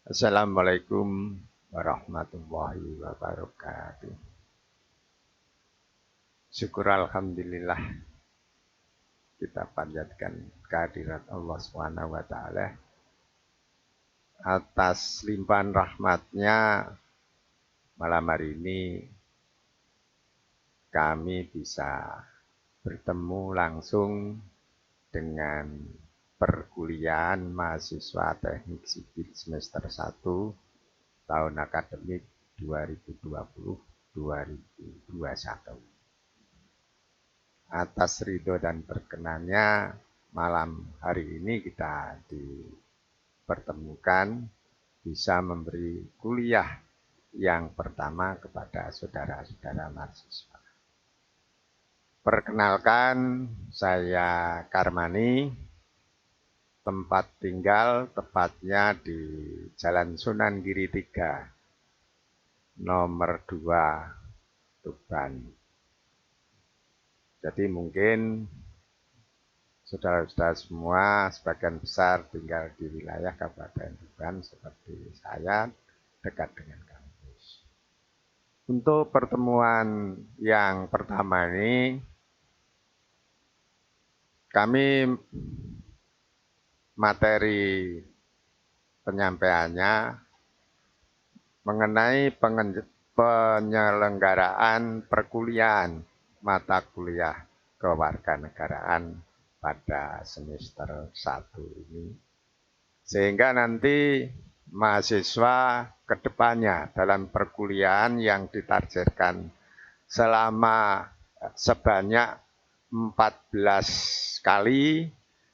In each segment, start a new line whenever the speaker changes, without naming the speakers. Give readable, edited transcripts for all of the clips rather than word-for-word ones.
Assalamualaikum warahmatullahi wabarakatuh. Syukur alhamdulillah kita panjatkan kehadirat Allah Subhanahu wa taala atas limpahan rahmatnya. Malam hari ini kami bisa bertemu langsung dengan perkuliahan mahasiswa teknik sipil semester 1 tahun akademik 2020-2021. Atas ridho dan berkenannya malam hari ini kita dipertemukan bisa memberi kuliah yang pertama kepada saudara-saudara mahasiswa. Perkenalkan, saya Karmani, tempat tinggal tepatnya di Jalan Sunan Giri 3, nomor 2, Tuban. Jadi mungkin saudara-saudara semua sebagian besar tinggal di wilayah Kabupaten Tuban seperti saya, dekat dengan kampus. Untuk pertemuan yang pertama ini, kami materi penyampaiannya mengenai penyelenggaraan perkuliahan mata kuliah kewarganegaraan pada semester 1 ini. Sehingga nanti mahasiswa kedepannya dalam perkuliahan yang ditargetkan selama sebanyak 14 kali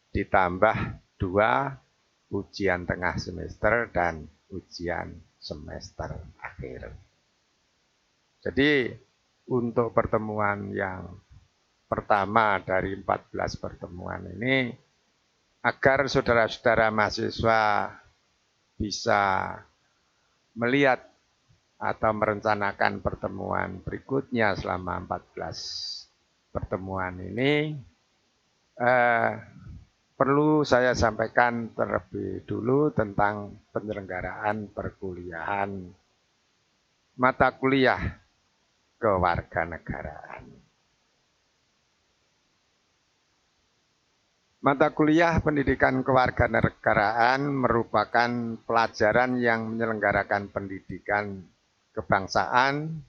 ditambah 2 ujian tengah semester dan ujian semester akhir. Jadi untuk pertemuan yang pertama dari 14 pertemuan ini, agar saudara-saudara mahasiswa bisa melihat atau merencanakan pertemuan berikutnya selama 14 pertemuan ini, perlu saya sampaikan terlebih dulu tentang penyelenggaraan perkuliahan mata kuliah kewarganegaraan. Mata kuliah pendidikan kewarganegaraan merupakan pelajaran yang menyelenggarakan pendidikan kebangsaan,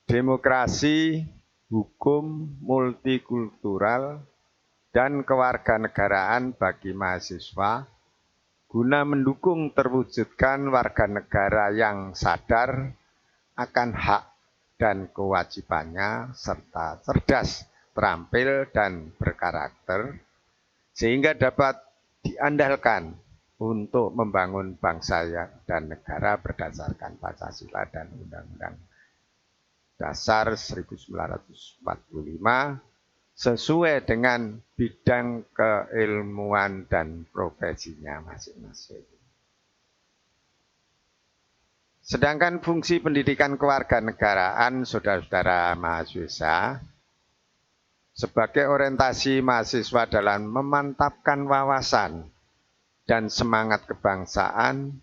demokrasi, hukum, multikultural, dan kewarganegaraan bagi mahasiswa guna mendukung terwujudkan warga negara yang sadar akan hak dan kewajibannya serta cerdas, terampil, dan berkarakter sehingga dapat diandalkan untuk membangun bangsa dan negara berdasarkan Pancasila dan Undang-Undang Dasar 1945 sesuai dengan bidang keilmuan dan profesinya masing-masing. Sedangkan fungsi pendidikan kewarganegaraan saudara-saudara mahasiswa sebagai orientasi mahasiswa dalam memantapkan wawasan dan semangat kebangsaan,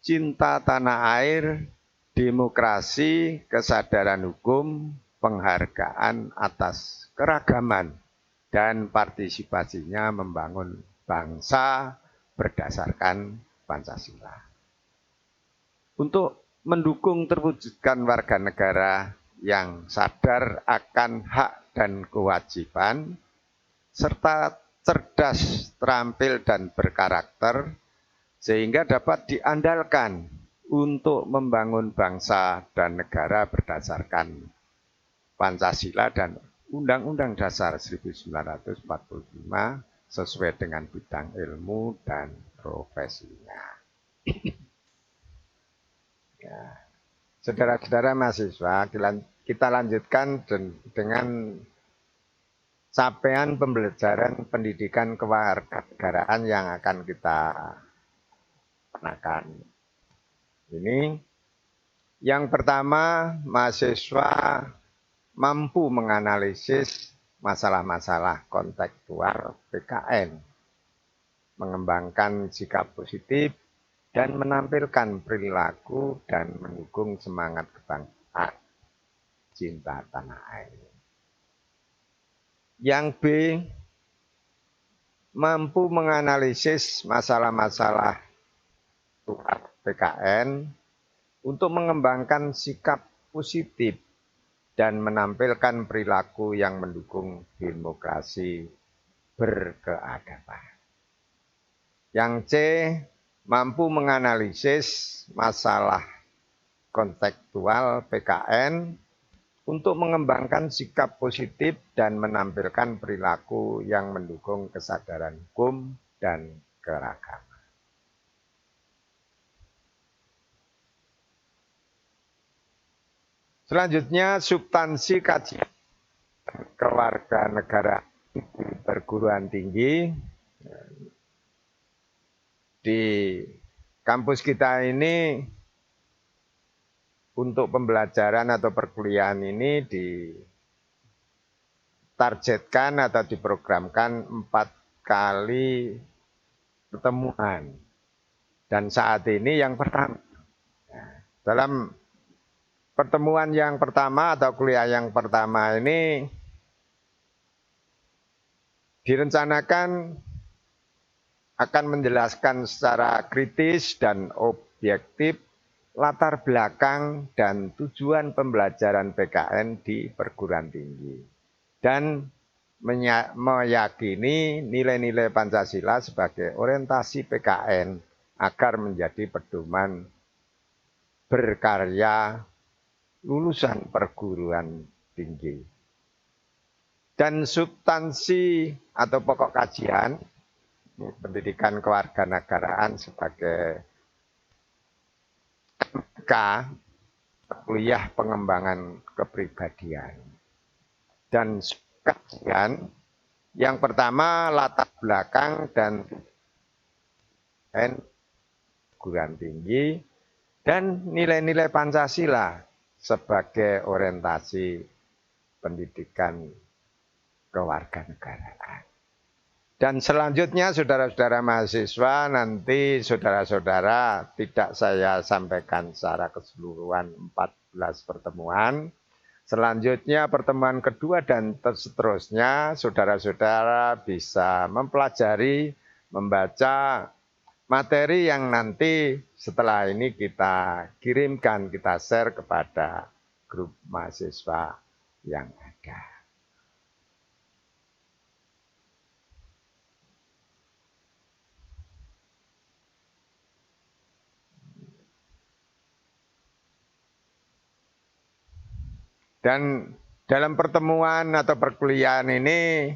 cinta tanah air, demokrasi, kesadaran hukum, penghargaan atas keragaman, dan partisipasinya membangun bangsa berdasarkan Pancasila. Untuk mendukung terwujudkan warga negara yang sadar akan hak dan kewajiban, serta cerdas, terampil, dan berkarakter, sehingga dapat diandalkan untuk membangun bangsa dan negara berdasarkan Pancasila dan Undang-Undang Dasar 1945 sesuai dengan bidang ilmu dan profesinya. Ya. Saudara-saudara mahasiswa, kita lanjutkan dengan capaian pembelajaran pendidikan kewarganegaraan yang akan kita kenakan. Ini yang pertama, mahasiswa mampu menganalisis masalah-masalah kontekstual PKN, mengembangkan sikap positif dan menampilkan perilaku dan mendukung semangat kebangsaan cinta tanah air. Yang B, mampu menganalisis masalah-masalah PKN untuk mengembangkan sikap positif dan menampilkan perilaku yang mendukung demokrasi berkeadaban. Yang C, mampu menganalisis masalah kontekstual PKN untuk mengembangkan sikap positif dan menampilkan perilaku yang mendukung kesadaran hukum dan keragaman. Selanjutnya, substansi kajian kewarganegaraan di perguruan tinggi. Di kampus kita ini untuk pembelajaran atau perkuliahan ini ditargetkan atau diprogramkan 4 kali pertemuan. Dan saat ini yang pertama, dalam pertemuan yang pertama atau kuliah yang pertama ini direncanakan akan menjelaskan secara kritis dan objektif latar belakang dan tujuan pembelajaran PKN di perguruan tinggi dan meyakini nilai-nilai Pancasila sebagai orientasi PKN agar menjadi pedoman berkarya lulusan perguruan tinggi. Dan substansi atau pokok kajian pendidikan kewarganegaraan sebagai kuliah pengembangan kepribadian. Dan kajian yang pertama latar belakang dan perguruan tinggi dan nilai-nilai Pancasila sebagai orientasi pendidikan kewarganegaraan. Dan selanjutnya saudara-saudara mahasiswa, nanti saudara-saudara tidak saya sampaikan secara keseluruhan 14 pertemuan. Selanjutnya pertemuan kedua dan seterusnya saudara-saudara bisa mempelajari, membaca materi yang nanti setelah ini kita kirimkan, kita share kepada grup mahasiswa yang ada. Dan dalam pertemuan atau perkuliahan ini,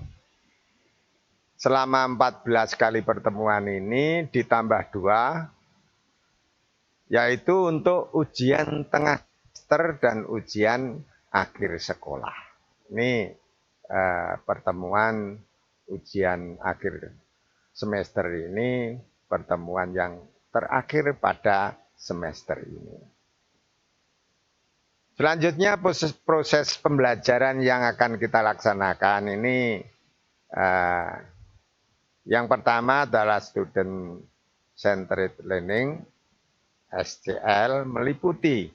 selama 14 kali pertemuan ini ditambah 2, yaitu untuk ujian tengah semester dan ujian akhir sekolah. Ini pertemuan ujian akhir semester ini, pertemuan yang terakhir pada semester ini. Selanjutnya proses pembelajaran yang akan kita laksanakan ini yang pertama adalah Student Centered Learning SCL, meliputi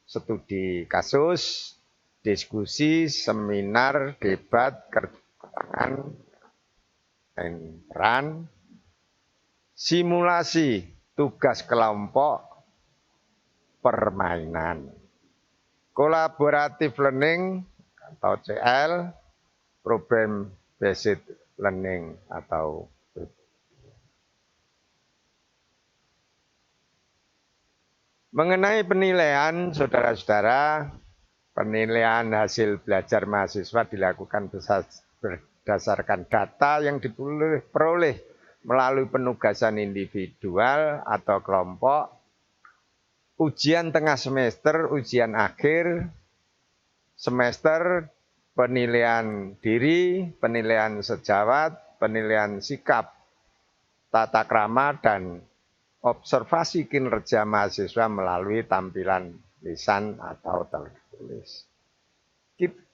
studi kasus, diskusi, seminar, debat, kerjaan, peran, simulasi, tugas kelompok, permainan. Collaborative Learning atau CL, Problem Based Learning atau mengenai penilaian, saudara-saudara, penilaian hasil belajar mahasiswa dilakukan berdasarkan data yang diperoleh melalui penugasan individual atau kelompok, ujian tengah semester, ujian akhir semester, penilaian diri, penilaian sejawat, penilaian sikap, tata krama, dan observasi kinerja mahasiswa melalui tampilan lisan atau tertulis.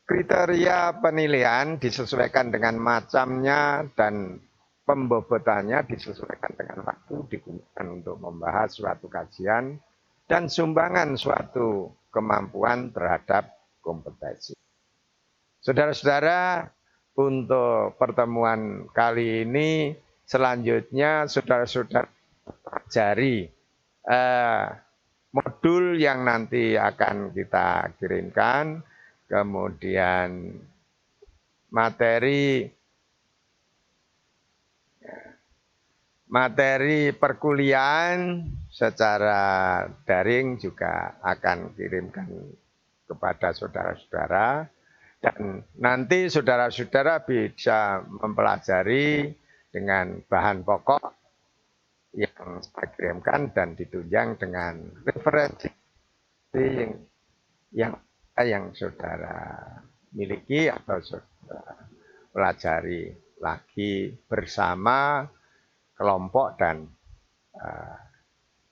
Kriteria penilaian disesuaikan dengan macamnya dan pembobotannya disesuaikan dengan waktu, digunakan untuk membahas suatu kajian dan sumbangan suatu kemampuan terhadap kompetensi. Saudara-saudara, untuk pertemuan kali ini selanjutnya saudara-saudara pelajari modul yang nanti akan kita kirimkan, kemudian materi perkuliahan secara daring juga akan kirimkan kepada saudara-saudara, dan nanti saudara-saudara bisa mempelajari dengan bahan pokok yang saya kirimkan dan ditunjang dengan referensi yang saudara miliki atau saudara pelajari lagi bersama kelompok dan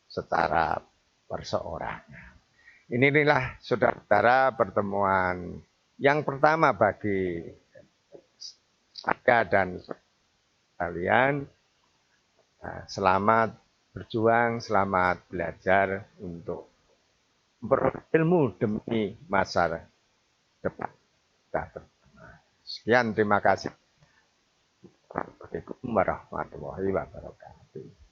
secara perseorangan. Inilah saudara-saudara pertemuan yang pertama bagi saya dan kalian. Selamat berjuang, selamat belajar untuk berilmu demi masa depan. Sekian, terima kasih. Assalamualaikum warahmatullahi wabarakatuh.